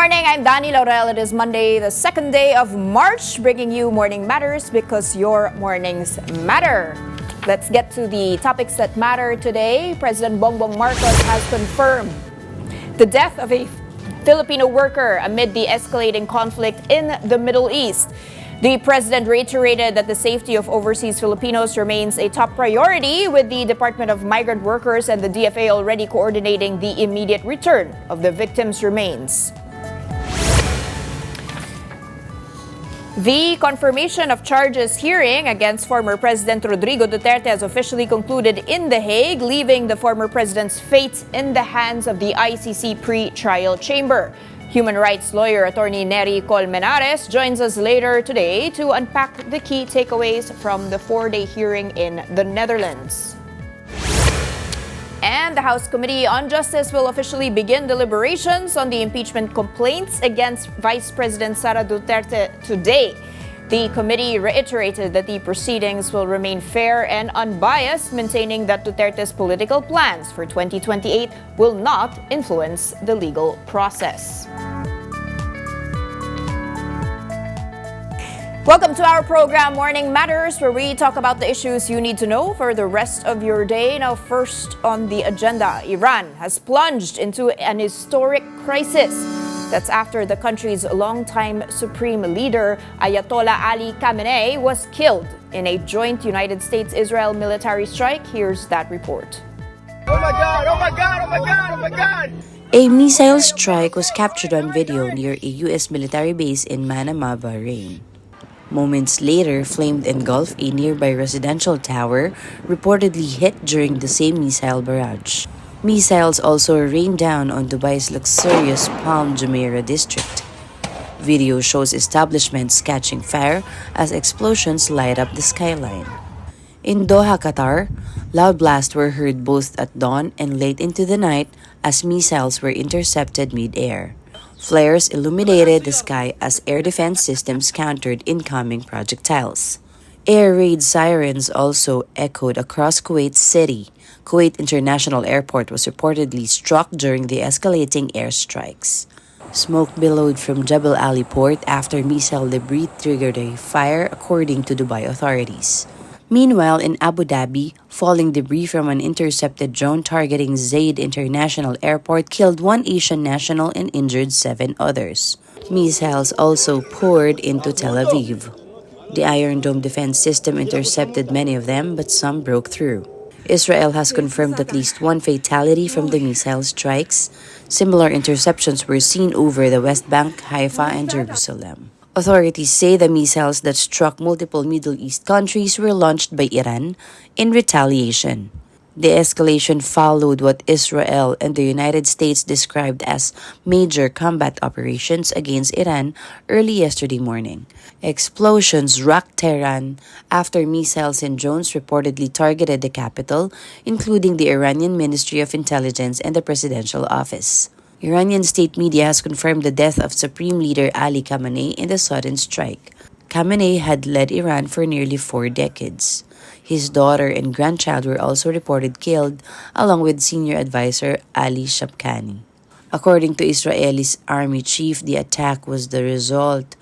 morning, I'm Dani Laurel. It is Monday, the second day of March, bringing you Morning Matters because your mornings matter. Let's get to the topics that matter today. President Bongbong Marcos has confirmed the death of a Filipino worker amid the escalating conflict in the Middle East. The president reiterated that the safety of overseas Filipinos remains a top priority, with the Department of Migrant Workers and the DFA already coordinating the immediate return of the victims' remains. The confirmation of charges hearing against former President Rodrigo Duterte has officially concluded in The Hague, leaving the former president's fate in the hands of the ICC pre-trial chamber. Human rights lawyer attorney Nery Colmenares joins us later today to unpack the key takeaways from the four-day hearing in the Netherlands. And the House Committee on Justice will officially begin deliberations on the impeachment complaints against Vice President Sara Duterte today. The committee reiterated that the proceedings will remain fair and unbiased, maintaining that Duterte's political plans for 2028 will not influence the legal process. Welcome to our program, Morning Matters, where we talk about the issues you need to know for the rest of your day. Now, first on the agenda, Iran has plunged into an historic crisis. That's after the country's longtime supreme leader, Ayatollah Ali Khamenei, was killed in a joint United States-Israel military strike. Here's that report. Oh my God, oh my God, oh my God, oh my God! A missile strike was captured on video near a U.S. military base in Manama, Bahrain. Moments later, flames engulfed a nearby residential tower, reportedly hit during the same missile barrage. Missiles also rained down on Dubai's luxurious Palm Jumeirah district. Video shows establishments catching fire as explosions light up the skyline. In Doha, Qatar, loud blasts were heard both at dawn and late into the night as missiles were intercepted mid-air. Flares illuminated the sky as air defense systems countered incoming projectiles. Air raid sirens also echoed across Kuwait City. Kuwait International Airport was reportedly struck during the escalating airstrikes. Smoke billowed from Jebel Ali port after missile debris triggered a fire, according to Dubai authorities. Meanwhile, in Abu Dhabi, falling debris from an intercepted drone targeting Zayed International Airport killed one Asian national and injured 7 others. Missiles also poured into Tel Aviv. The Iron Dome defense system intercepted many of them, but some broke through. Israel has confirmed at least one fatality from the missile strikes. Similar interceptions were seen over the West Bank, Haifa, and Jerusalem. Authorities say the missiles that struck multiple Middle East countries were launched by Iran in retaliation. The escalation followed what Israel and the United States described as major combat operations against Iran early yesterday morning. Explosions rocked Tehran after missiles and drones reportedly targeted the capital, including the Iranian Ministry of Intelligence and the Presidential Office. Iranian state media has confirmed the death of Supreme Leader Ali Khamenei in the sudden strike. Khamenei had led Iran for nearly 4 decades. His daughter and grandchild were also reported killed, along with senior advisor Ali Shabkani. According to Israel's army chief, the attack was the result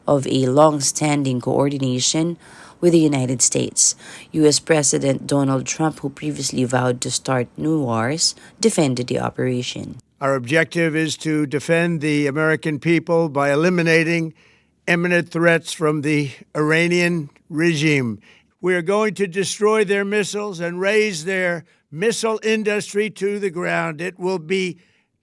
of a long-standing coordination with the United States. U.S. President Donald Trump, who previously vowed to start new wars, defended the operation. Our objective is to defend the American people by eliminating imminent threats from the Iranian regime. We are going to destroy their missiles and raise their missile industry to the ground. It will be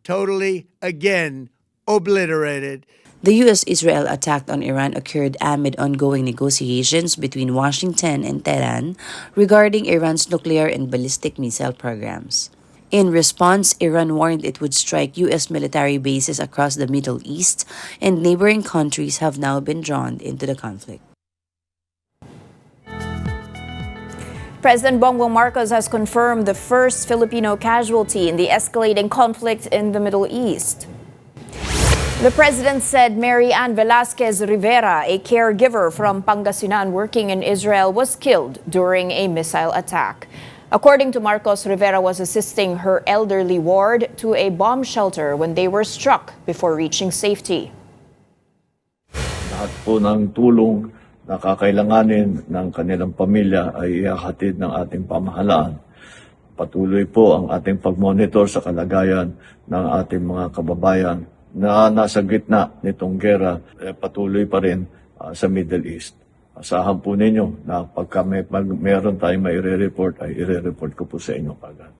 totally, again, obliterated. The U.S.-Israel attack on Iran occurred amid ongoing negotiations between Washington and Tehran regarding Iran's nuclear and ballistic missile programs. In response, Iran warned it would strike U.S. military bases across the Middle East, and neighboring countries have now been drawn into the conflict. President Bongbong Marcos has confirmed the first Filipino casualty in the escalating conflict in the Middle East. The president said Mary Ann Velasquez Rivera, a caregiver from Pangasinan working in Israel, was killed during a missile attack. According to Marcos, Rivera was assisting her elderly ward to a bomb shelter when they were struck before reaching safety. Lahat po ng tulong na kakailanganin ng kanilang pamilya ay ihahatid ng ating pamahalaan. Patuloy po ang ating pag-monitor sa kalagayan ng ating mga kababayan na nasa gitna nitong gera, patuloy pa rin sa Middle East. Asahan po ninyo na pagka meron tayong maire-report, ay ire-report ko po sa inyo kagad.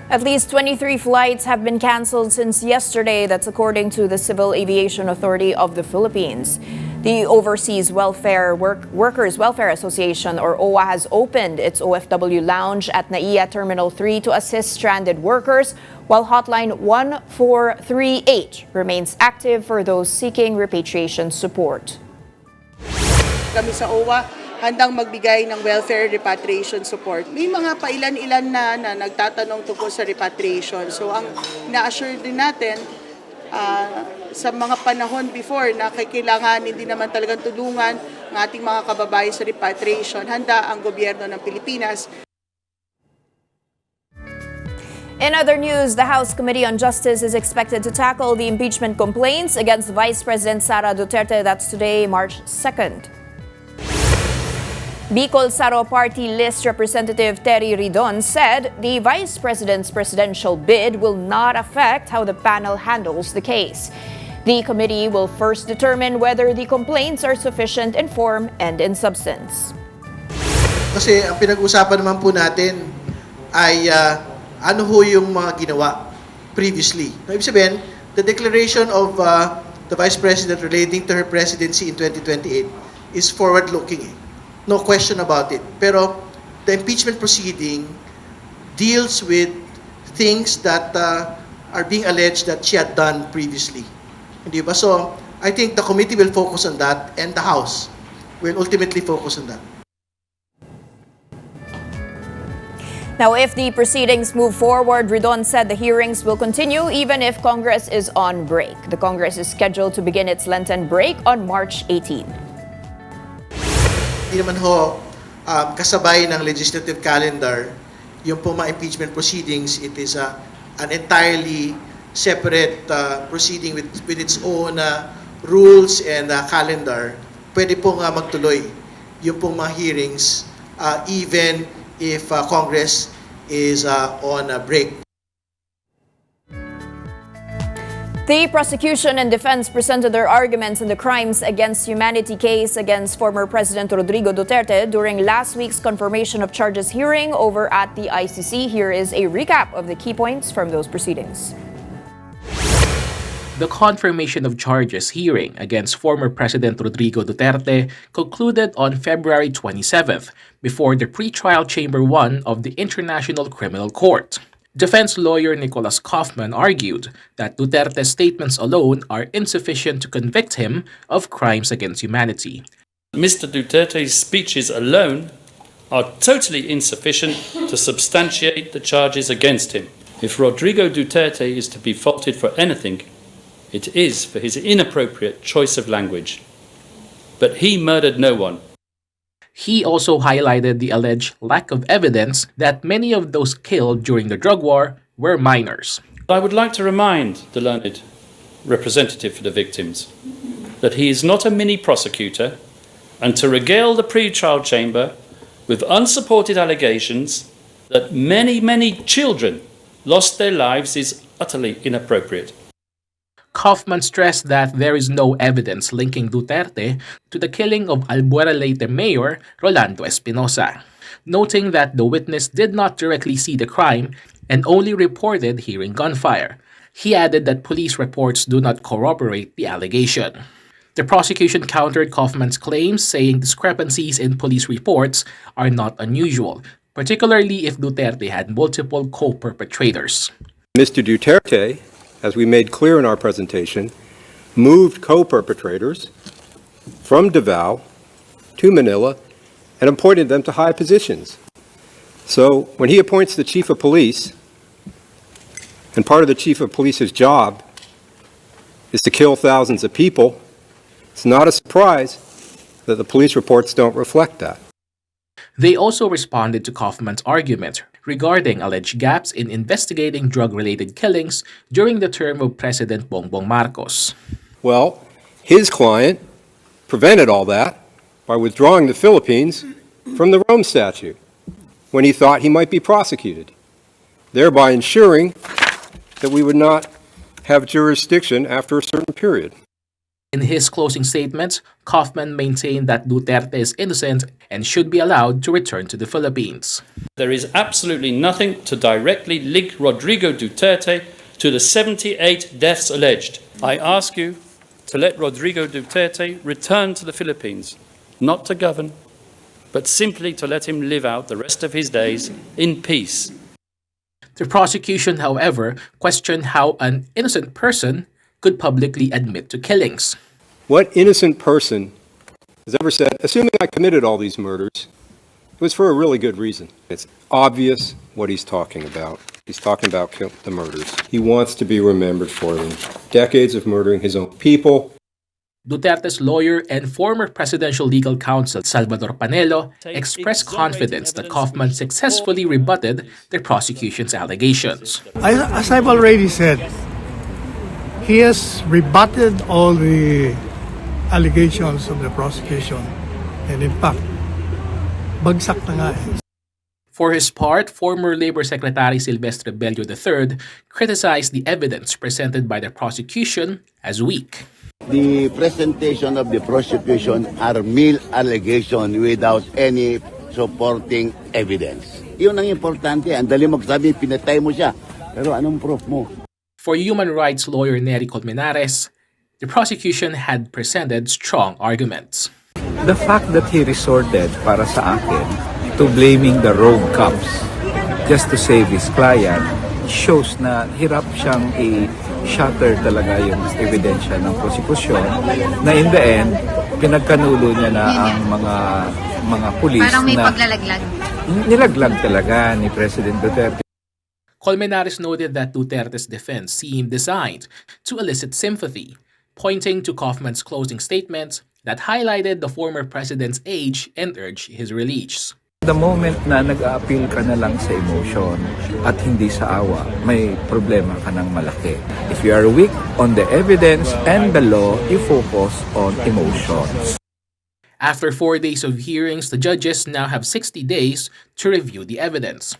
At least 23 flights have been canceled since yesterday. That's according to the Civil Aviation Authority of the Philippines. The Overseas Workers Welfare Association, or OWA, has opened its OFW lounge at NAIA Terminal 3 to assist stranded workers, while Hotline 1438 remains active for those seeking repatriation support. Kami sa OWA, handang magbigay ng welfare repatriation support. May mga pailan-ilan na nagtatanong tungkol sa repatriation. So ang na-assure din natin sa mga panahon before na kailanganin din naman talagang tulungan ng ating mga kababayan sa repatriation, handa ang gobyerno ng Pilipinas. In other news, the House Committee on Justice is expected to tackle the impeachment complaints against Vice President Sara Duterte. That's today, March 2nd. Bicol Saro Party List Representative Terry Ridon said the Vice President's presidential bid will not affect how the panel handles the case. The committee will first determine whether the complaints are sufficient in form and in substance. Kasi ang pinag-usapan naman po natin ay ano ho yung mga ginawa previously. No, ibig sabihin, the declaration of the Vice President relating to her presidency in 2028 is forward-looking. No question about it. Pero the impeachment proceeding deals with things that are being alleged that she had done previously. Hindi ba? So, I think the committee will focus on that and the House will ultimately focus on that. Now, if the proceedings move forward, Ridon said the hearings will continue even if Congress is on break. The Congress is scheduled to begin its Lenten break on March 18. Hindi naman ho kasabay ng legislative calendar yung po mga impeachment proceedings. It is an entirely separate proceeding with its own rules and calendar. Pwede po nga magtuloy yung po mga hearings even if Congress is on a break. The prosecution and defense presented their arguments in the crimes against humanity case against former President Rodrigo Duterte during last week's confirmation of charges hearing over at the ICC. Here is a recap of the key points from those proceedings. The confirmation of charges hearing against former President Rodrigo Duterte concluded on February 27th before the pretrial Chamber 1 of the International Criminal Court. Defense lawyer Nicholas Kaufman argued that Duterte's statements alone are insufficient to convict him of crimes against humanity. Mr. Duterte's speeches alone are totally insufficient to substantiate the charges against him. If Rodrigo Duterte is to be faulted for anything, it is for his inappropriate choice of language. But he murdered no one. He also highlighted the alleged lack of evidence that many of those killed during the drug war were minors. I would like to remind the learned representative for the victims that he is not a mini prosecutor, and to regale the pre-trial chamber with unsupported allegations that many children lost their lives is utterly inappropriate. Kaufman stressed that there is no evidence linking Duterte to the killing of Albuera Leyte Mayor Rolando Espinosa, noting that the witness did not directly see the crime and only reported hearing gunfire. He added that police reports do not corroborate the allegation. The prosecution countered Kaufman's claims, saying discrepancies in police reports are not unusual, particularly if Duterte had multiple co-perpetrators. Mr. Duterte, as we made clear in our presentation, moved co-perpetrators from Davao to Manila and appointed them to high positions. So when he appoints the chief of police, and part of the chief of police's job is to kill thousands of people, it's not a surprise that the police reports don't reflect that. They also responded to Kaufman's argument regarding alleged gaps in investigating drug-related killings during the term of President Bongbong Marcos. Well, his client prevented all that by withdrawing the Philippines from the Rome Statute when he thought he might be prosecuted, thereby ensuring that we would not have jurisdiction after a certain period. In his closing statement, Kaufman maintained that Duterte is innocent and should be allowed to return to the Philippines. There is absolutely nothing to directly link Rodrigo Duterte to the 78 deaths alleged. I ask you to let Rodrigo Duterte return to the Philippines, not to govern, but simply to let him live out the rest of his days in peace. The prosecution, however, questioned how an innocent person could publicly admit to killings. What innocent person has ever said, assuming I committed all these murders, it was for a really good reason? It's obvious what he's talking about. He's talking about the murders. He wants to be remembered for them. Decades of murdering his own people. Duterte's lawyer and former presidential legal counsel Salvador Panelo expressed confidence that Kaufman successfully rebutted the prosecution's allegations. As I've already said, he has rebutted all the allegations of the prosecution. And in fact, bagsak na nga eh. For his part, former Labor Secretary Silvestre Bello III criticized the evidence presented by the prosecution as weak. The presentation of the prosecution are mere allegation without any supporting evidence. Yun ang importante. Ang dali magsabi, pinatay mo siya. Pero anong proof mo? For human rights lawyer Nery Colmenares, the prosecution had presented strong arguments. The fact that he resorted, para sa akin, to blaming the rogue cops just to save his client shows na hirap siyang i-shatter talaga yung ebidensya ng prosecution na in the end, pinagkanulo niya na ang mga pulis parang may na paglalaglag. Nilaglag talaga ni President Duterte. Colmenares noted that Duterte's defense seemed designed to elicit sympathy, pointing to Kaufman's closing statements that highlighted the former president's age and urged his release. The moment na nag-a-appeal ka na lang sa emotion at hindi sa awa, may problema ka ng malaki. If you are weak on the evidence and the law, you focus on emotions. After 4 days of hearings, the judges now have 60 days to review the evidence.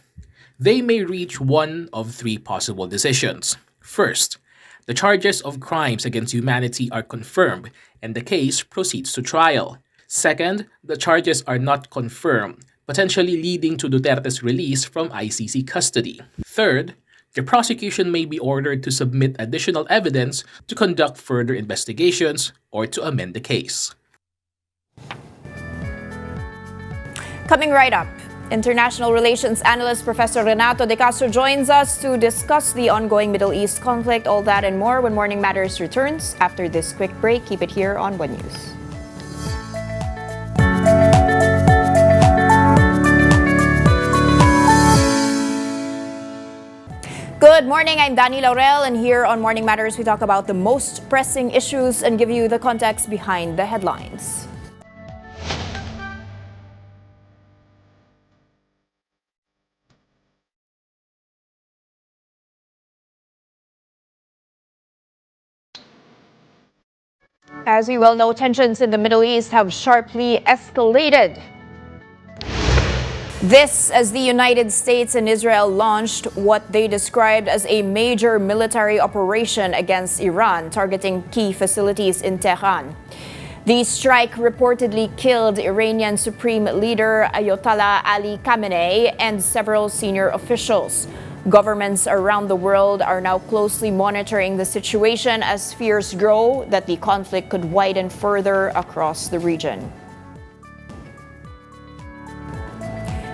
They may reach one of three possible decisions. First, the charges of crimes against humanity are confirmed and the case proceeds to trial. Second, the charges are not confirmed, potentially leading to Duterte's release from ICC custody. Third, the prosecution may be ordered to submit additional evidence to conduct further investigations or to amend the case. Coming right up, international relations analyst Professor Renato De Castro joins us to discuss the ongoing Middle East conflict, all that and more when Morning Matters returns after this quick break. Keep it here on One News. Good morning, I'm Danny Laurel, and here on Morning Matters we talk about the most pressing issues and give you the context behind the headlines. As we well know, tensions in the Middle East have sharply escalated. This as the United States and Israel launched what they described as a major military operation against Iran, targeting key facilities in Tehran. The strike reportedly killed Iranian Supreme Leader Ayatollah Ali Khamenei and several senior officials. Governments around the world are now closely monitoring the situation as fears grow that the conflict could widen further across the region.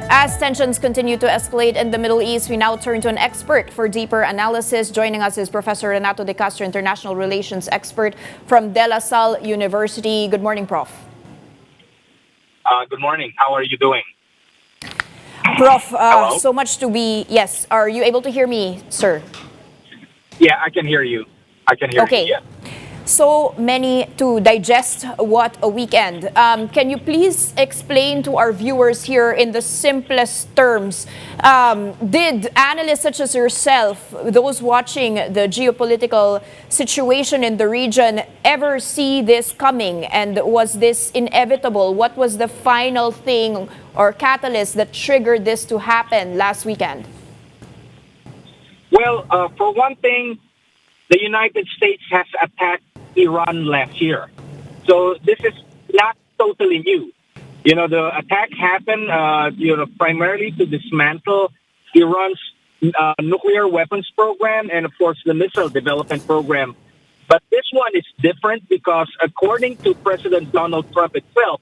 As tensions continue to escalate in the Middle East, we now turn to an expert for deeper analysis. Joining us is Professor Renato De Castro, international relations expert from De La Salle University. Good morning, Prof. Good morning. How are you doing? Prof, so much to be... Yes, are you able to hear me, sir? Yeah, I can hear you. I can hear you, yeah. So many to digest. What a weekend. Can you please explain to our viewers here in the simplest terms, did analysts such as yourself, those watching the geopolitical situation in the region, ever see this coming? And was this inevitable? What was the final thing or catalyst that triggered this to happen last weekend? Well, for one thing, the United States has attacked Iran last year. So this is not totally new. You know, the attack happened, primarily to dismantle Iran's nuclear weapons program and, of course, the missile development program. But this one is different because, according to President Donald Trump itself,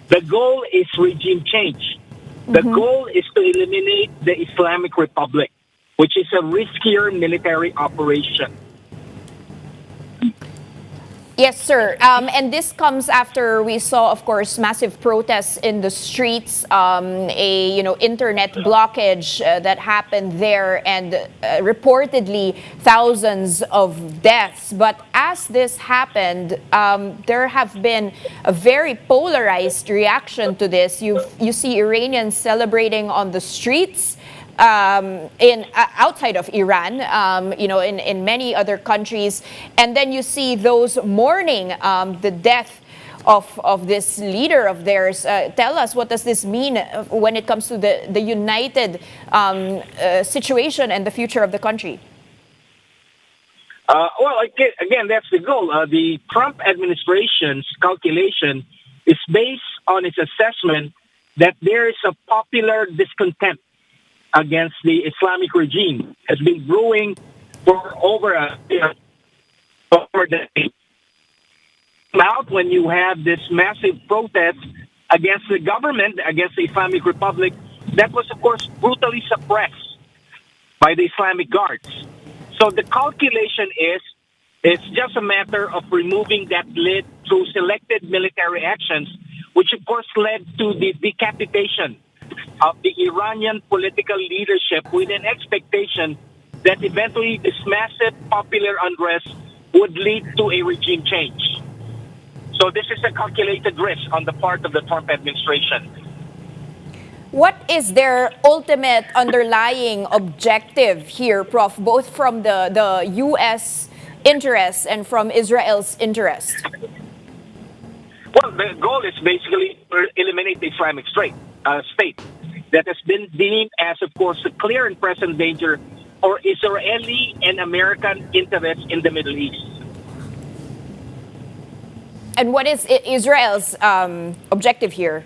the goal is regime change. The goal is to eliminate the Islamic Republic, which is a riskier military operation. Yes, sir. And this comes after we saw, of course, massive protests in the streets, internet blockage that happened there, and reportedly thousands of deaths. But as this happened, there have been a very polarized reaction to this. You see Iranians celebrating on the streets. Outside of Iran, in many other countries, and then you see those mourning the death of this leader of theirs. Tell us, what does this mean when it comes to the united situation and the future of the country? Again, that's the goal. The Trump administration's calculation is based on its assessment that there is a popular discontent against the Islamic regime has been brewing for over a decade. Out when you have this massive protest against the government, against the Islamic Republic, that was, of course, brutally suppressed by the Islamic guards. So the calculation is, it's just a matter of removing that lid through selected military actions, which, of course, led to the decapitation of the Iranian political leadership, with an expectation that eventually this massive popular unrest would lead to a regime change. So this is a calculated risk on the part of the Trump administration. What is their ultimate underlying objective here, Prof., both from the U.S. interests and from Israel's interest? Well, the goal is basically to eliminate the Islamic state that has been deemed as, of course, a clear and present danger for Israeli and American interests in the Middle East. And what is Israel's objective here?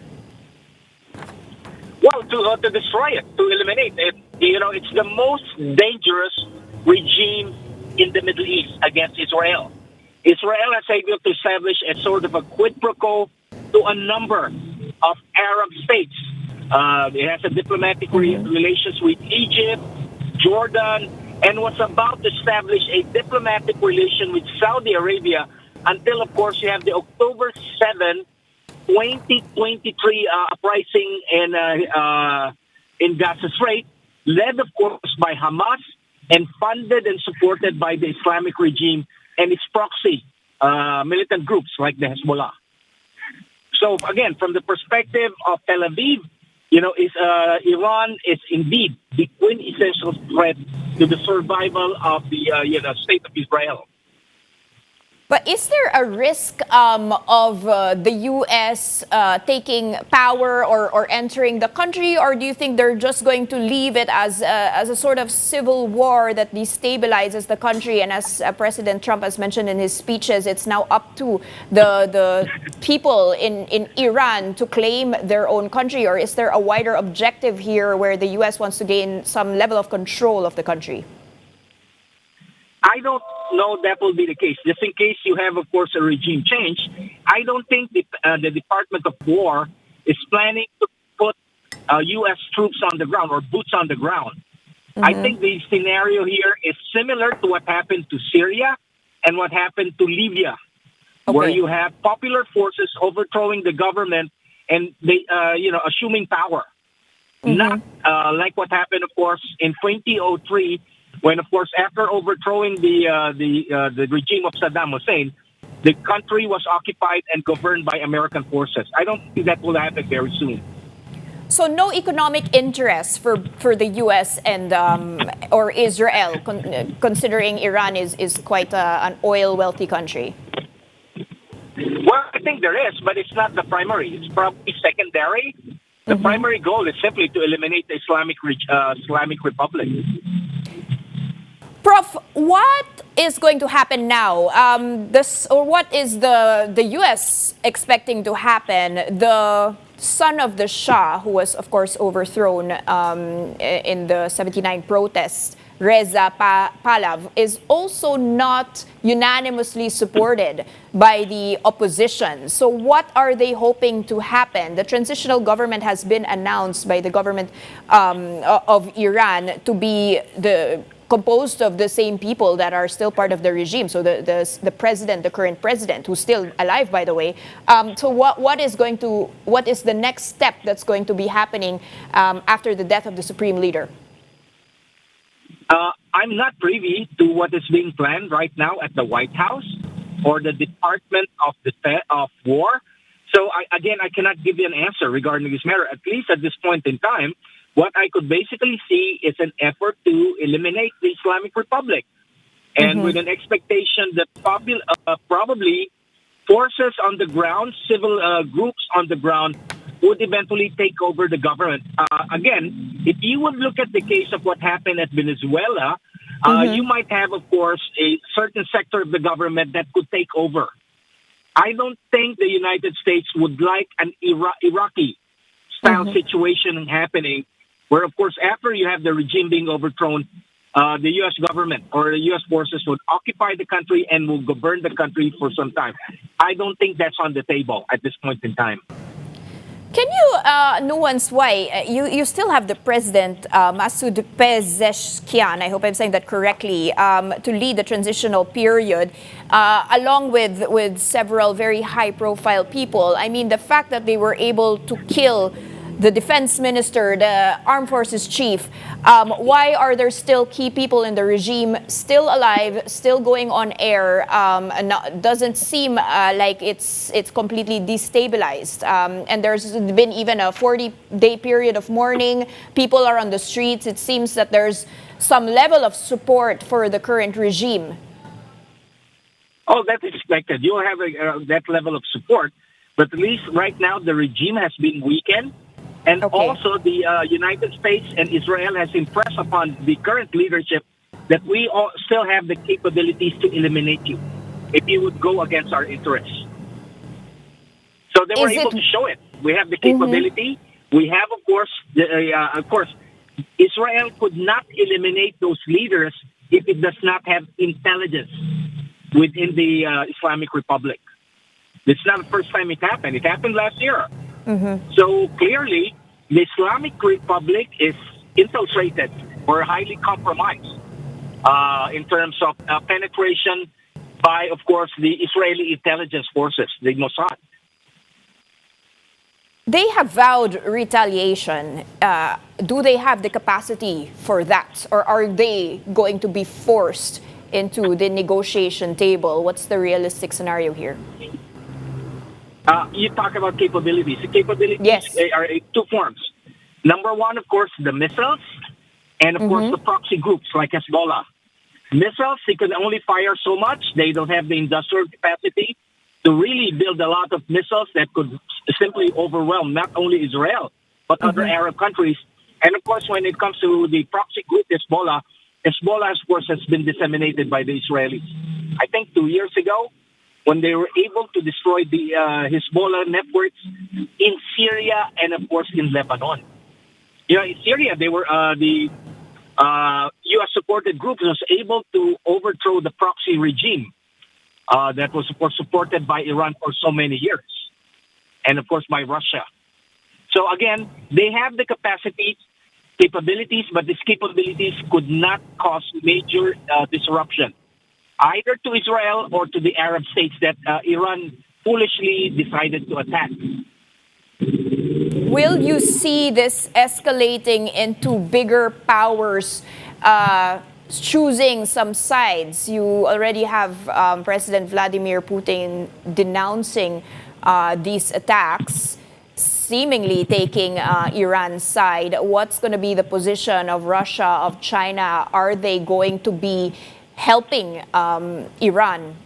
Well, to destroy it, to eliminate it. It's the most dangerous regime in the Middle East against Israel. Israel has able to establish a sort of a quid pro quo to a number of Arab states. It has a diplomatic relations with Egypt, Jordan, and was about to establish a diplomatic relation with Saudi Arabia until, of course, you have the October 7, 2023 uprising in Gaza Strait, led, of course, by Hamas and funded and supported by the Islamic regime and its proxy militant groups like the Hezbollah. So, again, from the perspective of Tel Aviv, Iran is indeed the quintessential threat to the survival of the state of Israel. But is there a risk of the U.S. Taking power or entering the country, or do you think they're just going to leave it as a sort of civil war that destabilizes the country? And as President Trump has mentioned in his speeches, it's now up to the people in Iran to claim their own country, or is there a wider objective here where the U.S. wants to gain some level of control of the country? I don't know that will be the case. Just in case you have, of course, a regime change, I don't think the Department of War is planning to put U.S. troops on the ground or boots on the ground. I think the scenario here is similar to what happened to Syria and what happened to Libya, where you have popular forces overthrowing the government and they, assuming power. Not like what happened, of course, in 2003. When, of course, after overthrowing the regime of Saddam Hussein, the country was occupied and governed by American forces. I don't think that will happen very soon. So no economic interest for the U.S. and or Israel, considering Iran is quite an oil wealthy country. Well, I think there is, but it's not the primary. It's probably secondary. The primary goal is simply to eliminate the Islamic Republic. Prof, what is going to happen now? What is the U.S. expecting to happen? The son of the Shah, who was, of course, overthrown in the 79 protests, Reza Pahlavi, is also not unanimously supported by the opposition. So what are they hoping to happen? The transitional government has been announced by the government of Iran to be composed of the same people that are still part of the regime. So the president, the current president, who's still alive, by the way. So what is the next step that's going to be happening after the death of the supreme leader? I'm not privy to what is being planned right now at the White House or the Department of War. So I cannot give you an answer regarding this matter. At least at this point in time, what I could basically see is an effort to eliminate the Islamic Republic, and with an expectation that probably forces on the ground, civil groups on the ground, would eventually take over the government. Again, if you would look at the case of what happened at Venezuela, you might have, of course, a certain sector of the government that could take over. I don't think the United States would like an Iraqi-style situation happening, where, of course, after you have the regime being overthrown, the U.S. government or the U.S. forces would occupy the country and will govern the country for some time. I don't think that's on the table at this point in time. Can you nuance why? You still have the president, Masoud Pezeshkian, I hope I'm saying that correctly, to lead the transitional period, along with several very high-profile people. I mean, the fact that they were able to kill the defense minister, the armed forces chief, why are there still key people in the regime still alive, still going on air? Doesn't seem like it's completely destabilized. And there's been even a 40-day period of mourning. People are on the streets. It seems that there's some level of support for the current regime. Oh, that's expected. You'll have that level of support. But at least right now, the regime has been weakened. And also the United States and Israel has impressed upon the current leadership that we all still have the capabilities to eliminate you if you would go against our interests. So they were able to show it. We have the capability. We have, of course, Israel could not eliminate those leaders if it does not have intelligence within the Islamic Republic. It's not the first time it happened. It happened last year. So clearly, the Islamic Republic is infiltrated or highly compromised in terms of penetration by, of course, the Israeli intelligence forces, the Mossad. They have vowed retaliation. Do they have the capacity for that? Or are they going to be forced into the negotiation table? What's the realistic scenario here? You talk about capabilities. The capabilities are two forms. Number one, of course, the missiles, and of course, the proxy groups like Hezbollah. Missiles, they can only fire so much. They don't have the industrial capacity to really build a lot of missiles that could simply overwhelm not only Israel, but other Arab countries. And of course, when it comes to the proxy group Hezbollah, Hezbollah, of course, has been disseminated by the Israelis. I think 2 years ago, when they were able to destroy the Hezbollah networks in Syria and, of course, in Lebanon. You know, in Syria, they were the U.S.-supported group was able to overthrow the proxy regime that was, of course, supported by Iran for so many years, and, of course, by Russia. So, again, they have the capabilities, but these capabilities could not cause major disruption, either to Israel or to the Arab states that Iran foolishly decided to attack. Will you see this escalating into bigger powers choosing some sides. You already have President Vladimir Putin denouncing these attacks, seemingly taking Iran's side. What's going to be the position of Russia, of China? Are they going to be helping Iran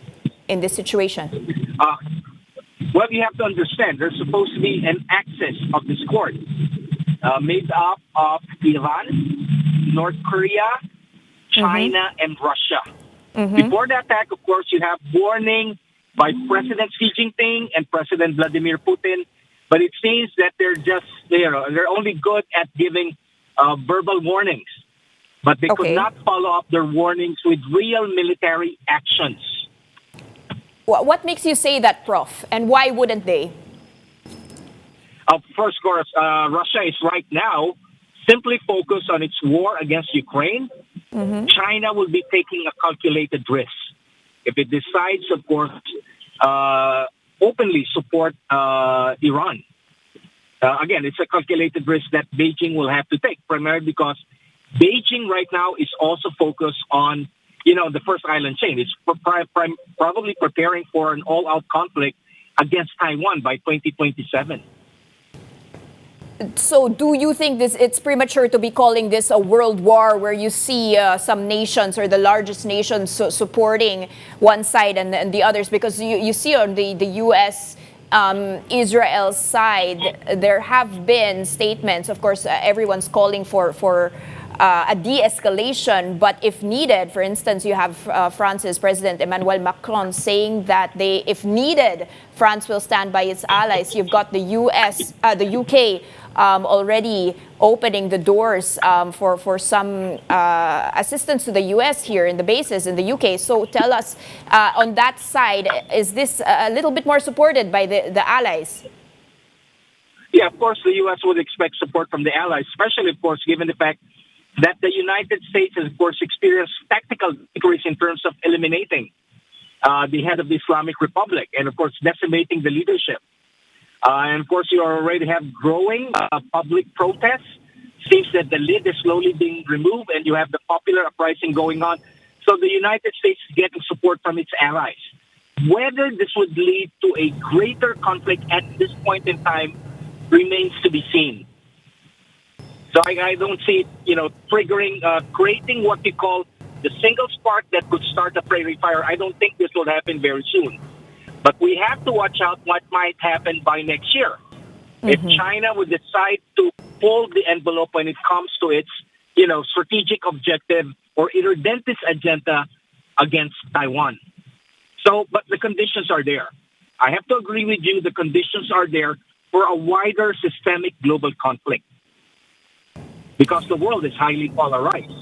in this situation? Well, you have to understand, there's supposed to be an axis of discord made up of Iran, North Korea, China, and Russia. Before the attack, of course, you have warning by President Xi Jinping and President Vladimir Putin, but it seems that they're only good at giving verbal warnings, but they could not follow up their warnings with real military actions. What makes you say that, Prof? And why wouldn't they? First, of course, Russia is right now simply focused on its war against Ukraine. China will be taking a calculated risk. If it decides, of course, openly support Iran. Again, it's a calculated risk that Beijing will have to take, primarily because Beijing right now is also focused on, the first island chain. It's probably preparing for an all-out conflict against Taiwan by 2027. So do you think it's premature to be calling this a world war where you see some nations or the largest nations supporting one side and the others? Because you see on the U.S., Israel's side, there have been statements. Of course, everyone's calling for a de-escalation, but if needed, for instance, you have France's President Emmanuel Macron saying that if needed, France will stand by its allies. You've got the the UK already opening the doors for some assistance to the US here in the bases in the UK. So tell us, on that side, is this a little bit more supported by the allies? Yeah, of course, the U.S. would expect support from the allies, especially, of course, given the fact that the United States has, of course, experienced tactical victories in terms of eliminating the head of the Islamic Republic and, of course, decimating the leadership. And, of course, you already have growing public protests. Seems that the lid is slowly being removed and you have the popular uprising going on. So the United States is getting support from its allies. Whether this would lead to a greater conflict at this point in time remains to be seen. So I don't see it, triggering, creating what we call the single spark that could start a prairie fire. I don't think this will happen very soon. But we have to watch out what might happen by next year. If China would decide to pull the envelope when it comes to its, strategic objective or irredentist agenda against Taiwan. So, but the conditions are there. I have to agree with you, the conditions are there for a wider systemic global conflict. Because the world is highly polarized.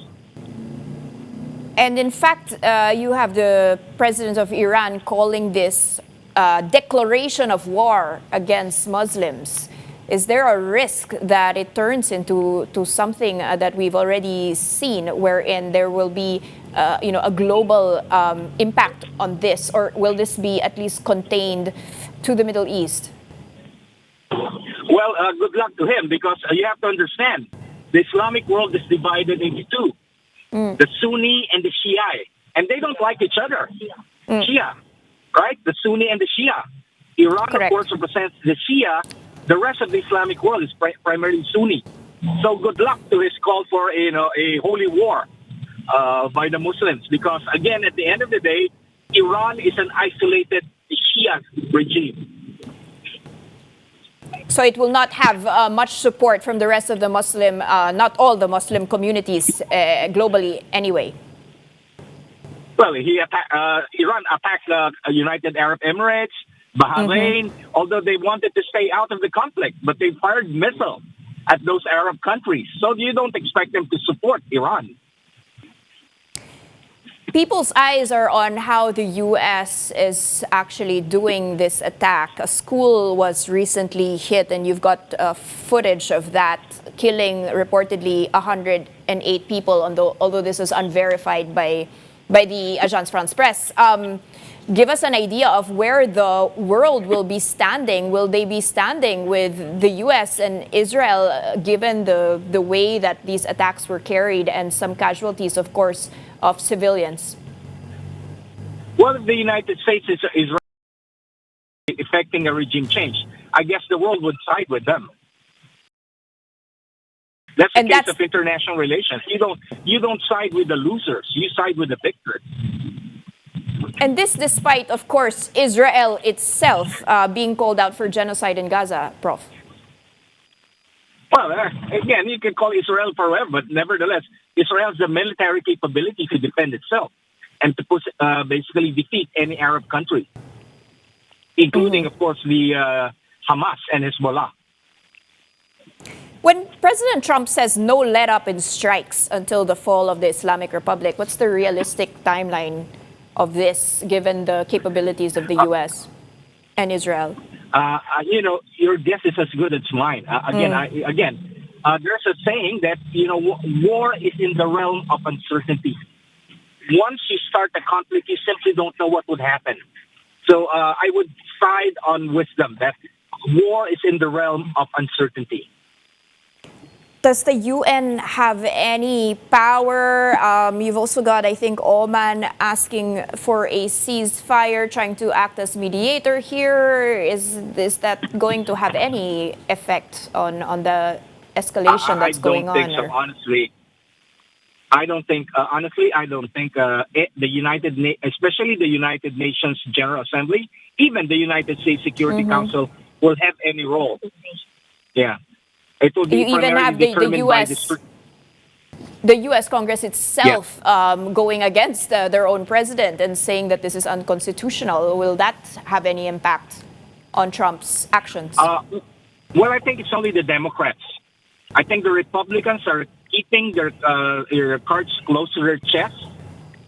And in fact, you have the president of Iran calling this declaration of war against Muslims. Is there a risk that it turns into something that we've already seen, wherein there will be a global impact on this, or will this be at least contained to the Middle East? Well, good luck to him, because you have to understand, the Islamic world is divided into two, the Sunni and the Shia, and they don't like each other. Shia, right? The Sunni and the Shia. Iran, of course, represents the Shia. The rest of the Islamic world is primarily Sunni. So good luck to his call for a holy war by the Muslims, because again, at the end of the day, Iran is an isolated Shia regime. So it will not have much support from the rest of the Muslim, not all the Muslim communities globally anyway. Well, Iran attacked the United Arab Emirates, Bahrain, although they wanted to stay out of the conflict, but they fired missiles at those Arab countries. So you don't expect them to support Iran. People's eyes are on how the U.S. is actually doing this attack. A school was recently hit, and you've got footage of that, killing reportedly 108 people, although this is unverified by by the Agence France-Presse. Give us an idea of where the world will be standing. Will they be standing with the U.S. and Israel, given the way that these attacks were carried and some casualties, of course, of civilians? Well, if the United States is effecting a regime change, I guess the world would side with them. That's the case of international relations. You don't side with the losers. You side with the victors. And this despite, of course, Israel itself being called out for genocide in Gaza, Prof. Well, again, you can call Israel forever, but nevertheless, Israel has the military capability to defend itself and to basically defeat any Arab country, including, of course, the Hamas and Hezbollah. When President Trump says no let-up in strikes until the fall of the Islamic Republic, what's the realistic timeline of this, given the capabilities of the U.S. and Israel? Your guess is as good as mine. There's a saying that, war is in the realm of uncertainty. Once you start a conflict, you simply don't know what would happen. So I would side on wisdom that war is in the realm of uncertainty. Does the UN have any power? You've also got, I think, Oman asking for a ceasefire, trying to act as mediator here. Is that going to have any effect on the escalation that's going on? I don't think so, honestly. I don't think especially the United Nations General Assembly, even the United States Security Council will have any role. Yeah. It will be you even have the U.S. Congress itself going against their own president and saying that this is unconstitutional. Will that have any impact on Trump's actions? Well, I think it's only the Democrats. I think the Republicans are keeping their cards close to their chest.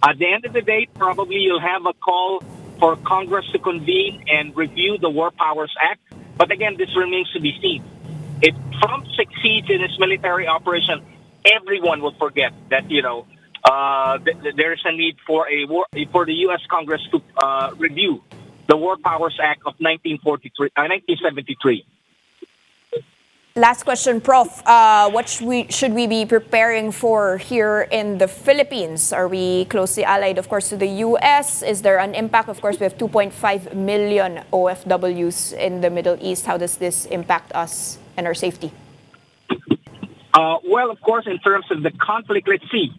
At the end of the day, probably you'll have a call for Congress to convene and review the War Powers Act. But again, this remains to be seen. If Trump succeeds in his military operation, everyone will forget that there is a need for the U.S. Congress to review the War Powers Act of 1973. Last question, Prof. What should we be preparing for here in the Philippines? Are we closely allied, of course, to the U.S.? Is there an impact? Of course, we have 2.5 million OFWs in the Middle East. How does this impact us and our safety? Well, of course, in terms of the conflict, let's see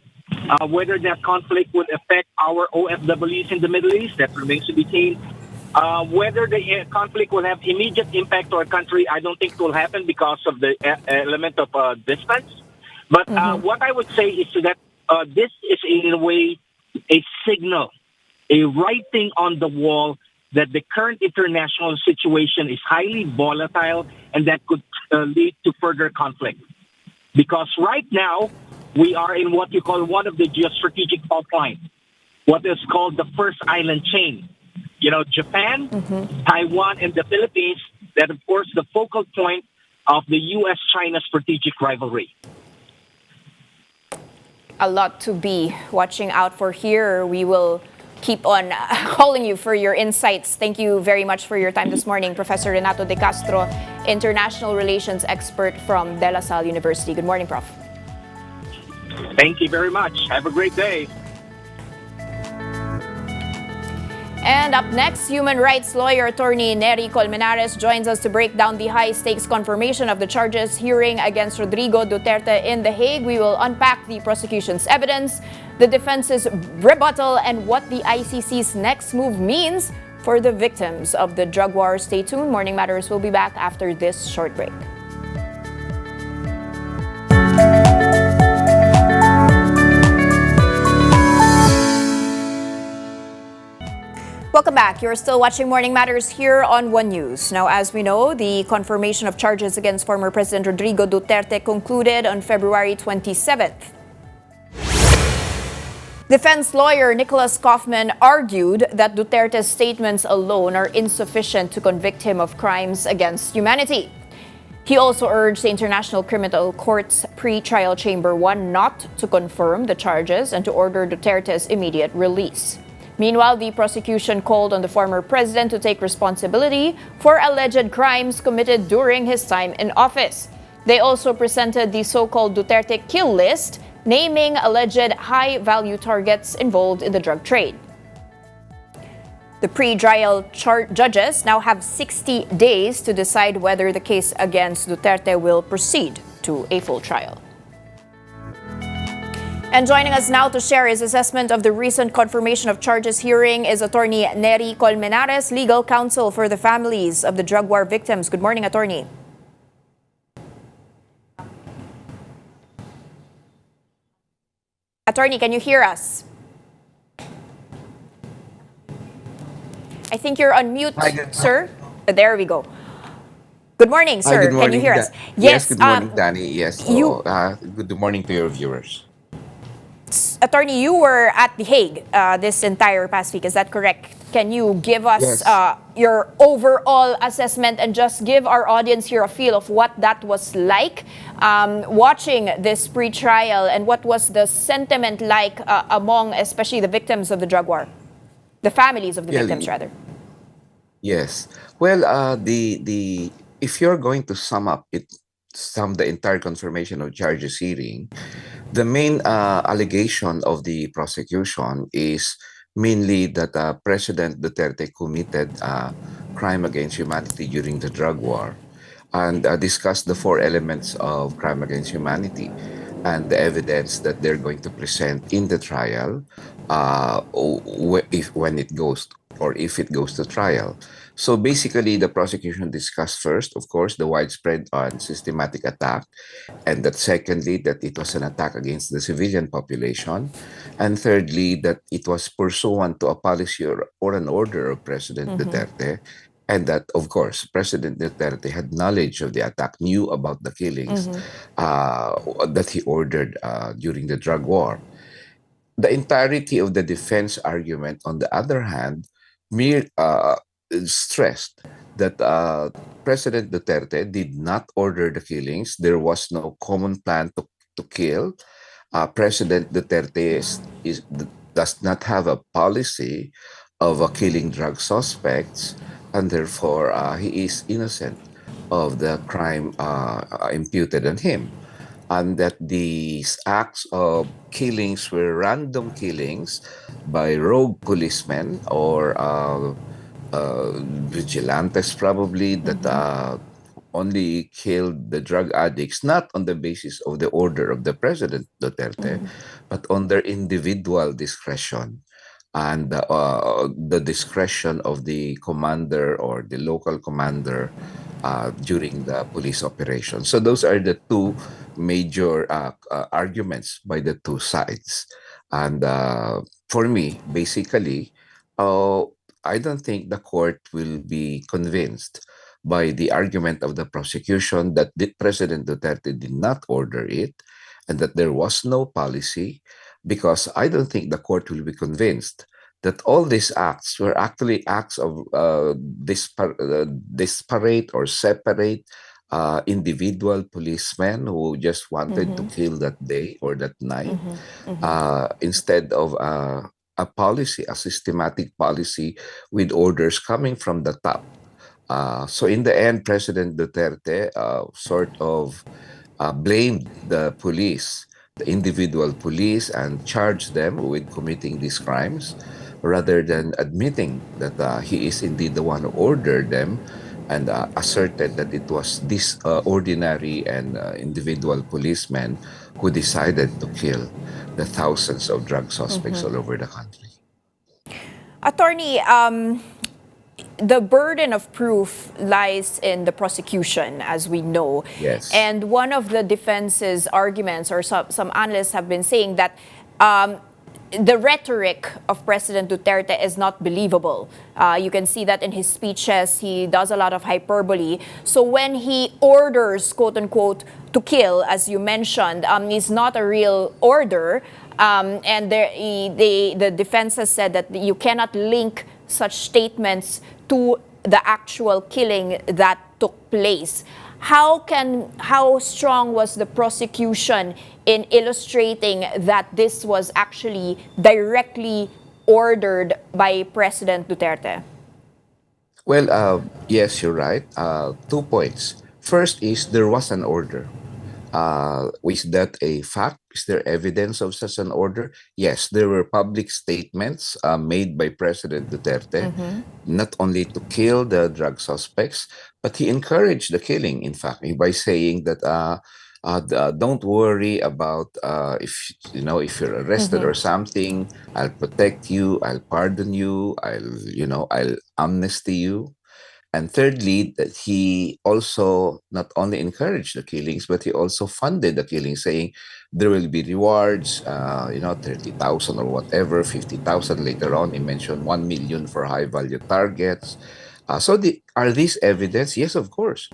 whether that conflict would affect our OFWs in the Middle East. That remains to be seen. Whether the conflict will have immediate impact to our country, I don't think it will happen because of the element of distance. But what I would say is that this is, in a way, a signal, a writing on the wall that the current international situation is highly volatile and that could lead to further conflict. Because right now, we are in what you call one of the geostrategic fault lines, what is called the first island chain. Japan, Taiwan, and the Philippines, that, of course, the focal point of the U.S.-China strategic rivalry. A lot to be watching out for here. We will keep on calling you for your insights. Thank you very much for your time this morning, Professor Renato De Castro, International Relations Expert from De La Salle University. Good morning, Prof. Thank you very much. Have a great day. And up next, human rights lawyer attorney Nery Colmenares joins us to break down the high-stakes confirmation of the charges hearing against Rodrigo Duterte in The Hague. We will unpack the prosecution's evidence, the defense's rebuttal, and what the ICC's next move means for the victims of the drug war. Stay tuned. Morning Matters will be back after this short break. Welcome back. You're still watching Morning Matters here on One News. Now, as we know, the confirmation of charges against former President Rodrigo Duterte concluded on February 27th. Defense lawyer Nicholas Kaufman argued that Duterte's statements alone are insufficient to convict him of crimes against humanity. He also urged the International Criminal Court's pre-trial Chamber 1 not to confirm the charges and to order Duterte's immediate release. Meanwhile, the prosecution called on the former president to take responsibility for alleged crimes committed during his time in office. They also presented the so-called Duterte kill list, naming alleged high-value targets involved in the drug trade. The pre-trial judges now have 60 days to decide whether the case against Duterte will proceed to a full trial. And joining us now to share his assessment of the recent confirmation of charges hearing is Attorney Neri Colmenares, legal counsel for the families of the drug war victims. Good morning, Attorney. Attorney, can you hear us? I think you're on mute, sir. There we go. Good morning, sir. Hi, good morning. Can you hear us? Yes, good morning, Danny. Yes. Good morning to your viewers. Attorney, you were at The Hague this entire past week. Is that correct? Can you give us your overall assessment and just give our audience here a feel of what that was like watching this pre-trial, and what was the sentiment like among especially the victims of the drug war? The families of the victims, rather. Yes. Well, if you're going to sum the entire confirmation of charges hearing, the main allegation of the prosecution is mainly that President Duterte committed crime against humanity during the drug war, and discussed the 4 elements of crime against humanity and the evidence that they're going to present in the trial if it goes to trial. So basically, the prosecution discussed first, of course, the widespread and systematic attack, and that secondly, that it was an attack against the civilian population, and thirdly, that it was pursuant to a policy or an order of President Duterte, and that, of course, President Duterte had knowledge of the attack, knew about the killings that he ordered during the drug war. The entirety of the defense argument, on the other hand, stressed that President Duterte did not order the killings. There was no common plan to kill. President Duterte does not have a policy of killing drug suspects, and therefore he is innocent of the crime imputed on him. And that these acts of killings were random killings by rogue policemen or vigilantes, probably, that only killed the drug addicts, not on the basis of the order of the President Duterte, but on their individual discretion and the discretion of the commander or the local commander during the police operation. So those are the two major arguments by the two sides. And for me, basically, I don't think the court will be convinced by the argument of the prosecution that President Duterte did not order it and that there was no policy, because I don't think the court will be convinced that all these acts were actually acts of disparate or separate individual policemen who just wanted to kill that day or that night, instead of a policy, a systematic policy with orders coming from the top. So in the end, President Duterte sort of blamed the police, the individual police, and charged them with committing these crimes, rather than admitting that he is indeed the one who ordered them, and asserted that it was this ordinary and individual policemen who decided to kill the thousands of drug suspects all over the country. Attorney, the burden of proof lies in the prosecution, as we know. Yes. And one of the defense's arguments, or some analysts have been saying that the rhetoric of President Duterte is not believable. You can see that in his speeches. He does a lot of hyperbole. So when he orders, quote unquote, to kill, as you mentioned, is not a real order. And the defense has said that you cannot link such statements to the actual killing that took place. How strong was the prosecution in illustrating that this was actually directly ordered by President Duterte? Well, yes, you're right. 2 points. First is there was an order. Is that a fact? Is there evidence of such an order? Yes, there were public statements made by President Duterte, not only to kill the drug suspects, but he encouraged the killing, in fact, by saying that don't worry about if you're arrested or something, I'll protect you, I'll pardon you, I'll amnesty you. And thirdly, that he also not only encouraged the killings, but he also funded the killings, saying there will be rewards, 30,000 or whatever, 50,000 later on. He mentioned 1 million for high value targets. Are these evidence? Yes, of course.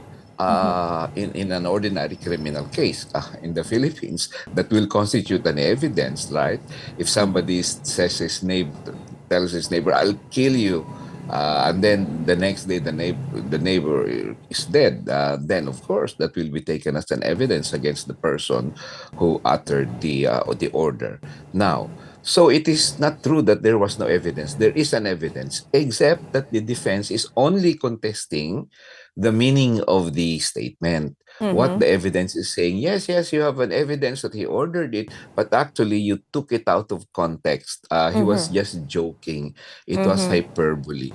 In an ordinary criminal case in the Philippines, that will constitute an evidence, right? If somebody tells his neighbor, "I'll kill you," and then the next day the neighbor is dead, then of course that will be taken as an evidence against the person who uttered the order. Now, so it is not true that there was no evidence. There is an evidence, except that the defense is only contesting the meaning of the statement. What the evidence is saying, yes, you have an evidence that he ordered it, but actually you took it out of context. He was just joking. It was hyperbole.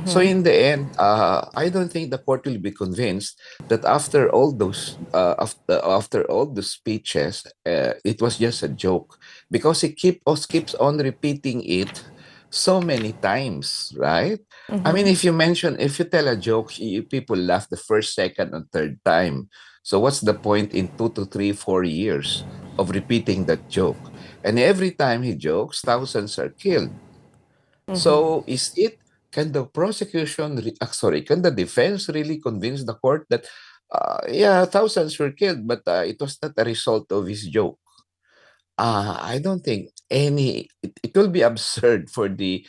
So in the end, I don't think the court will be convinced that after all those, after all the speeches, it was just a joke, because he keeps on repeating it so many times, right? I mean, if you tell a joke, people laugh the first, second, and third time. So what's the point in 2 to 3, 4 years of repeating that joke? And every time he jokes, thousands are killed. So can the can the defense really convince the court that, yeah, thousands were killed, but it was not a result of his joke? I don't think it will be absurd for the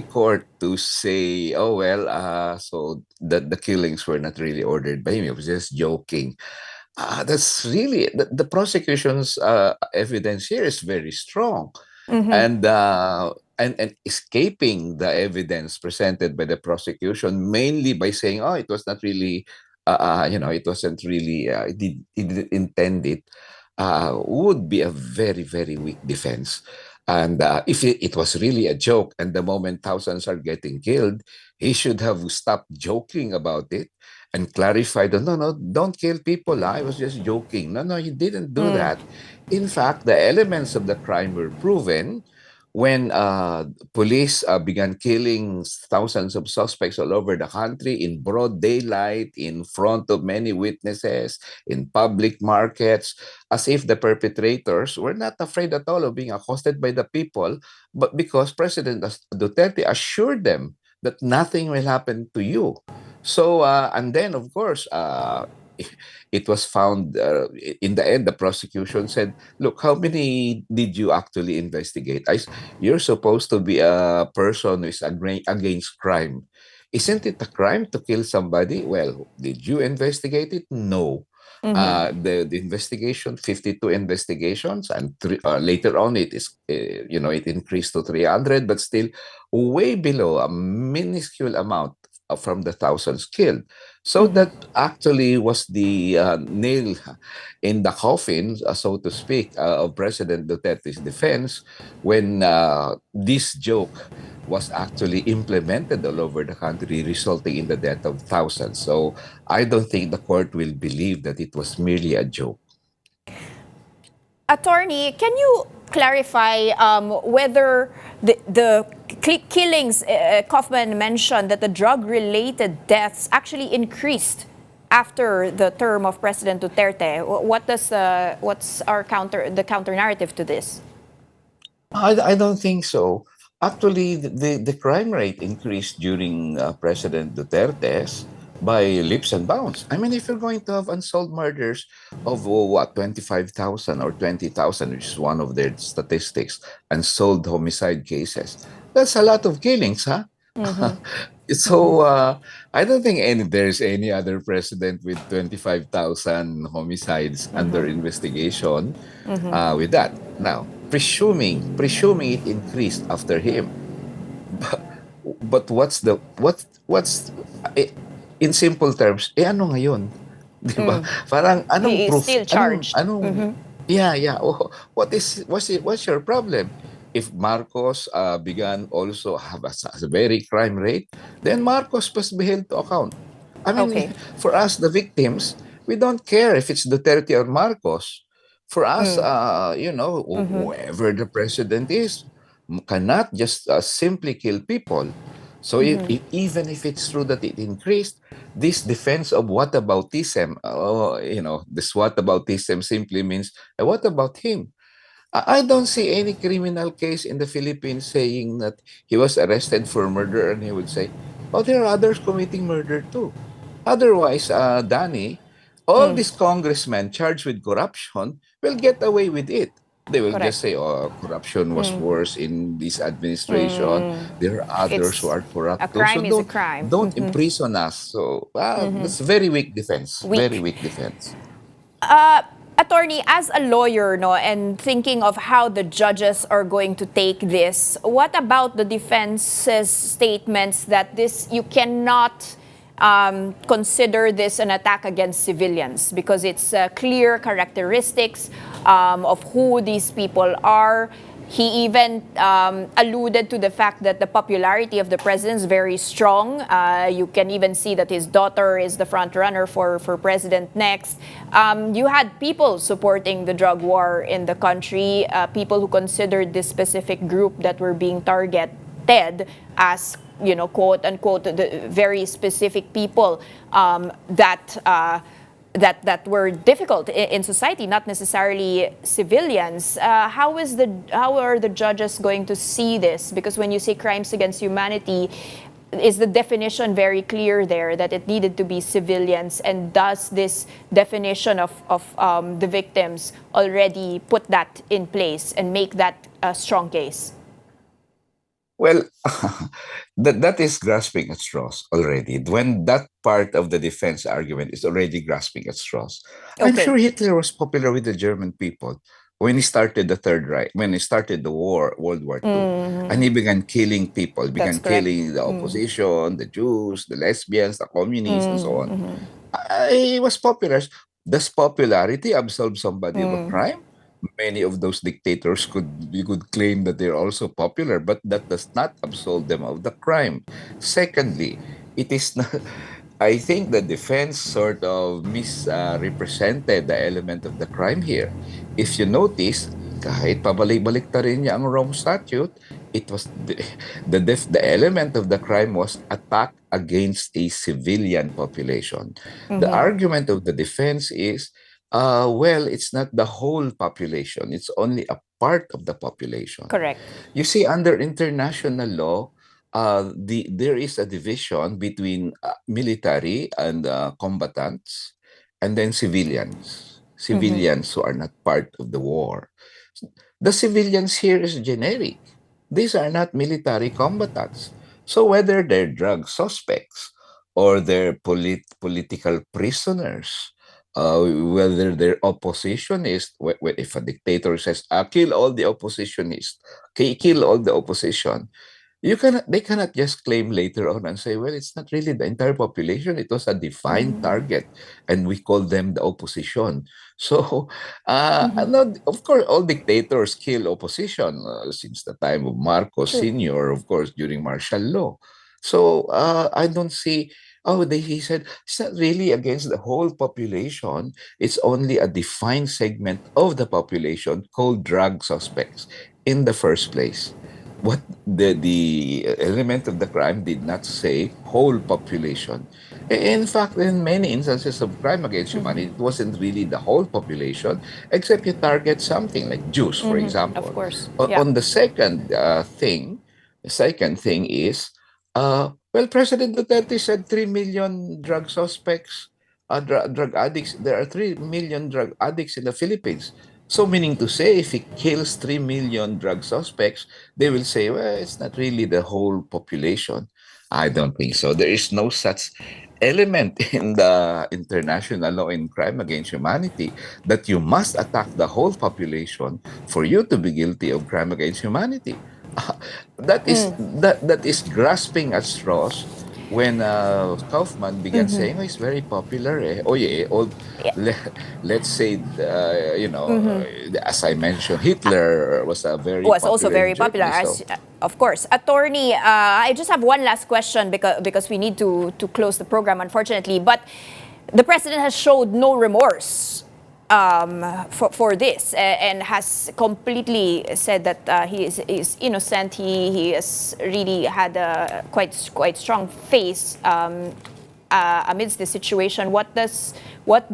court to say, oh well, so that the killings were not really ordered by him. He was just joking. That's really the prosecution's evidence here is very strong, and escaping the evidence presented by the prosecution, mainly by saying, oh, it was not really, it wasn't really, it didn't intend it, would be a very, very weak defense. And if it was really a joke, and the moment thousands are getting killed, he should have stopped joking about it and clarified, no, no, don't kill people. I was just joking. No, no, he didn't do that. In fact, the elements of the crime were proven when police began killing thousands of suspects all over the country in broad daylight, in front of many witnesses, in public markets, as if the perpetrators were not afraid at all of being accosted by the people, but because President Duterte assured them that nothing will happen to you. So, and then, of course, it was found, in the end, the prosecution said, look, how many did you actually investigate? You're supposed to be a person who is against crime. Isn't it a crime to kill somebody? Well, did you investigate it? No. The investigation, 52 investigations, and later on it increased to 300, but still way below a minuscule amount from the thousands killed. So that actually was the nail in the coffin, so to speak, of President Duterte's defense, when this joke was actually implemented all over the country, resulting in the death of thousands. So I don't think the court will believe that it was merely a joke. Attorney, can you clarify whether the killings, Kaufman mentioned that the drug-related deaths actually increased after the term of President Duterte? What's the counter narrative to this? I don't think so. Actually, the crime rate increased during President Duterte's by leaps and bounds. I mean, if you're going to have unsolved murders of 25,000 or 20,000, which is one of their statistics, unsolved homicide cases, that's a lot of killings, huh? So I don't think there's any other president with 25,000 homicides under investigation with that. Now, presuming it increased after him. But what's eh, in simple terms, ano ngayon? 'Di ba? Parang anong He is proof? still charged. Yeah. What's your problem? If Marcos began also have a very crime rate, then Marcos must be held to account. I mean, Okay. for us, the victims, we don't care if it's Duterte or Marcos. For us, whoever the president is, cannot just simply kill people. So even if it's true that it increased, this defense of whataboutism, this whataboutism simply means, what about him? I don't see any criminal case in the Philippines saying that he was arrested for murder and he would say, oh, there are others committing murder too. Otherwise, Danny, all these congressmen charged with corruption will get away with it. They will just Correct. say, oh, corruption was worse in this administration. There are others who It's are a corrupt too. So crime is a crime. don't imprison us. So that's very weak defense. Very Weak. weak defense. Attorney, as a lawyer, no, and thinking of how the judges are going to take this, what about the defense's statements that this you cannot consider this an attack against civilians because it's clear characteristics of who these people are. He even alluded to the fact that the popularity of the president is very strong. You can even see that his daughter is the front runner for president next. You had people supporting the drug war in the country, people who considered this specific group that were being targeted as, quote unquote, the very specific people that were difficult in society, not necessarily civilians. How are the judges going to see this? Because when you say crimes against humanity, is the definition very clear there that it needed to be civilians? And does this definition of the victims already put that in place and make that a strong case? Well, that is grasping at straws already. When that part of the defense argument is already grasping at straws. I'm Okay. sure Hitler was popular with the German people when he started the Third Reich, when he started the war, World War II, and he began killing people, That's began correct. killing the opposition, the Jews, the lesbians, the communists, and so on. He was popular. Does popularity absolve somebody of a crime? Many of those dictators you could claim that they're also popular, but that does not absolve them of the crime. Secondly, it is not. I think the defense sort of misrepresented the element of the crime here. If you notice, kahit pabalik-balik ta rin niya ang Rome Statute, it was the element of the crime was attack against a civilian population. The argument of the defense is, well, it's not the whole population. It's only a part of the population. Correct. You see, under international law, there is a division between military and combatants, and then civilians who are not part of the war. The civilians here is generic. These are not military combatants. So whether they're drug suspects or they're political prisoners, whether they're oppositionists, if a dictator says, kill all the oppositionists, kill all the opposition, they cannot just claim later on and say, well, it's not really the entire population. It was a defined target, and we call them the opposition. So, of course, all dictators kill opposition since the time of Marcos True. Sr., of course, during martial law. So, I don't see. Oh, he said it's not really against the whole population. It's only a defined segment of the population called drug suspects in the first place. What the element of the crime did not say whole population. In fact, in many instances of crime against humanity, it wasn't really the whole population, except you target something like Jews, for Of example. course. Yeah. On the second thing is, well, President Duterte said 3 million drug suspects, drug addicts. There are 3 million drug addicts in the Philippines. So meaning to say, if he kills 3 million drug suspects, they will say, well, it's not really the whole population. I don't think so. There is no such element in the international law in crime against humanity that you must attack the whole population for you to be guilty of crime against humanity. That is grasping at straws when Kaufman began saying, "Oh, he's very popular." Eh. Oh yeah, le, let's say, as I mentioned, Hitler was a very Was also popular very popular, Germany. So as of course. Attorney, I just have one last question because we need to close the program, unfortunately. But the president has showed no remorse for this and has completely said that he is innocent. He has really had a quite strong face amidst the situation. What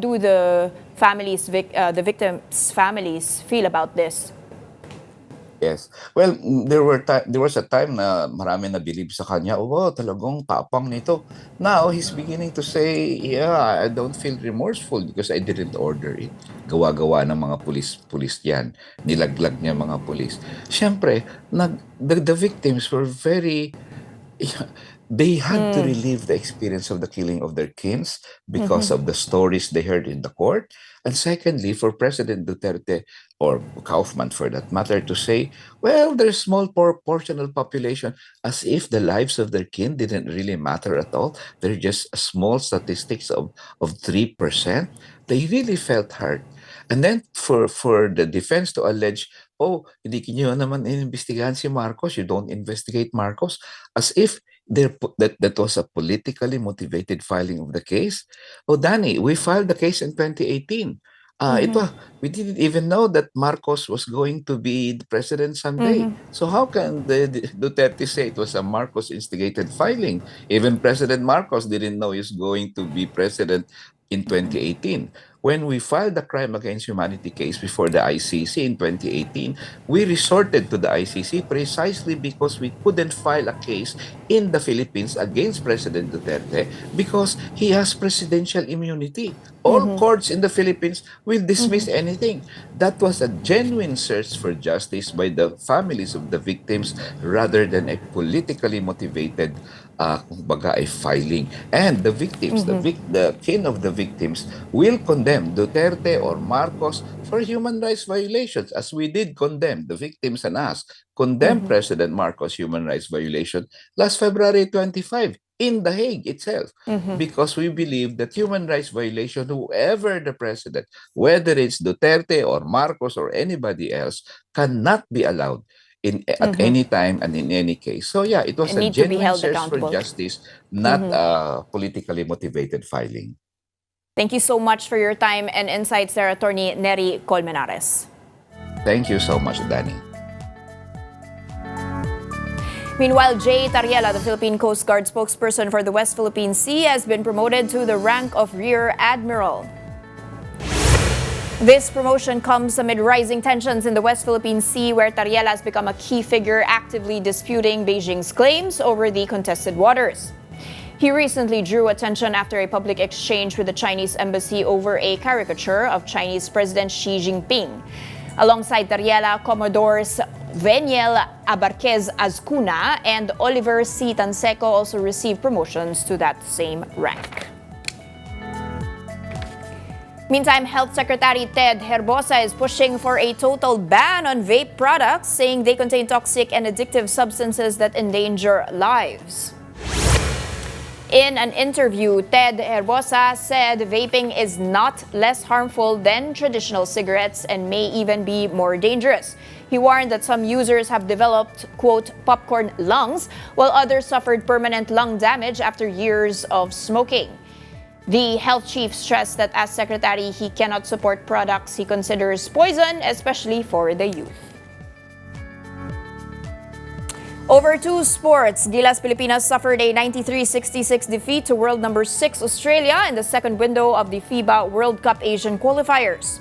do the the victims' families feel about this? yes. Well, there was a time na marami na believe sa kanya, oh, talagang tapang nito. Now, he's beginning to say, yeah, I don't feel remorseful because I didn't order it. Gawa-gawa ng mga pulis yan. Nilaglag niya mga pulis. Siyempre, the victims were very... they had to relive the experience of the killing of their kins because of the stories they heard in the court. And secondly, for President Duterte, or Kaufman for that matter, to say, well, there's small proportional population, as if the lives of their kin didn't really matter at all. They're just small statistics of 3%. They really felt hurt. And then for the defense to allege, oh, hindi kinyo naman inimbestigahan si Marcos, you don't investigate Marcos, as if that was a politically motivated filing of the case. Oh, Danny, we filed the case in 2018. We didn't even know that Marcos was going to be the president someday. So how can the Duterte say it was a Marcos instigated filing? Even President Marcos didn't know he's going to be president in 2018. When we filed the crime against humanity case before the ICC in 2018, we resorted to the ICC precisely because we couldn't file a case in the Philippines against President Duterte because he has presidential immunity. All courts in the Philippines will dismiss anything. That was a genuine search for justice by the families of the victims rather than a politically motivated kumbaga, a filing. And the victims, the kin of the victims will condemn Duterte or Marcos for human rights violations, as we did condemn the victims and us, condemn President Marcos' human rights violation last February 25 in The Hague itself, because we believe that human rights violation, whoever the president, whether it's Duterte or Marcos or anybody else, cannot be allowed at any time and in any case. So yeah, it was a genuine search for justice, not a politically motivated filing. Thank you so much for your time and insights there, Attorney Nery Colmenares. Thank you so much, Danny. Meanwhile, Jay Tariela, the Philippine Coast Guard spokesperson for the West Philippine Sea, has been promoted to the rank of Rear Admiral. This promotion comes amid rising tensions in the West Philippine Sea, where Tariela has become a key figure actively disputing Beijing's claims over the contested waters. He recently drew attention after a public exchange with the Chinese embassy over a caricature of Chinese President Xi Jinping. Alongside Tariela, Commodores Veniel Abarquez Azcuna and Oliver C. Tanseco also received promotions to that same rank. Meantime, Health Secretary Ted Verzosa is pushing for a total ban on vape products, saying they contain toxic and addictive substances that endanger lives. In an interview, Ted Verzosa said vaping is not less harmful than traditional cigarettes and may even be more dangerous. He warned that some users have developed, quote, popcorn lungs, while others suffered permanent lung damage after years of smoking. The health chief stressed that as secretary, he cannot support products he considers poison, especially for the youth. Over to sports, Gilas Filipinas suffered a 93-66 defeat to world number 6 Australia in the second window of the FIBA World Cup Asian qualifiers.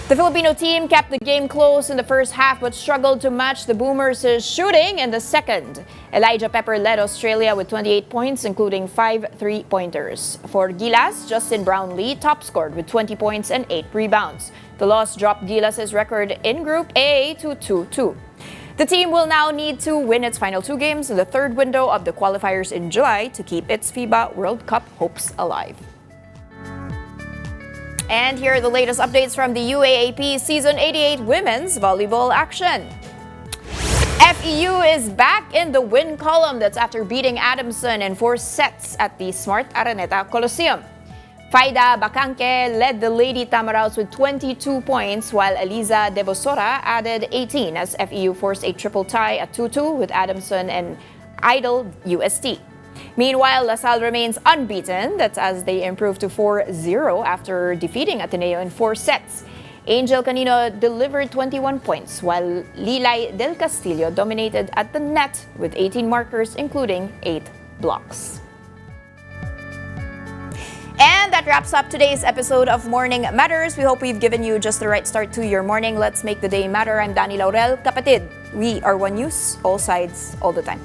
The Filipino team kept the game close in the first half but struggled to match the Boomers' shooting in the second. Elijah Pepper led Australia with 28 points, including 5 3-pointers. For Gilas, Justin Brownlee top scored with 20 points and 8 rebounds. The loss dropped Gilas' record in Group A to 2-2. The team will now need to win its final 2 games in the third window of the qualifiers in July to keep its FIBA World Cup hopes alive. And here are the latest updates from the UAAP Season 88 Women's Volleyball action. FEU is back in the win column. That's after beating Adamson in 4 sets at the Smart Araneta Coliseum. Faida Bacanque led the Lady Tamarauts with 22 points, while Eliza Devosora added 18 as FEU forced a triple tie at 2-2 with Adamson and Idol UST. Meanwhile, LaSalle remains unbeaten. That's as they improved to 4-0 after defeating Ateneo in 4 sets. Angel Canino delivered 21 points, while Lilay Del Castillo dominated at the net with 18 markers, including 8 blocks. And that wraps up today's episode of Morning Matters. We hope we've given you just the right start to your morning. Let's make the day matter. I'm Danny Laurel. Kapatid, we are One News, all sides, all the time.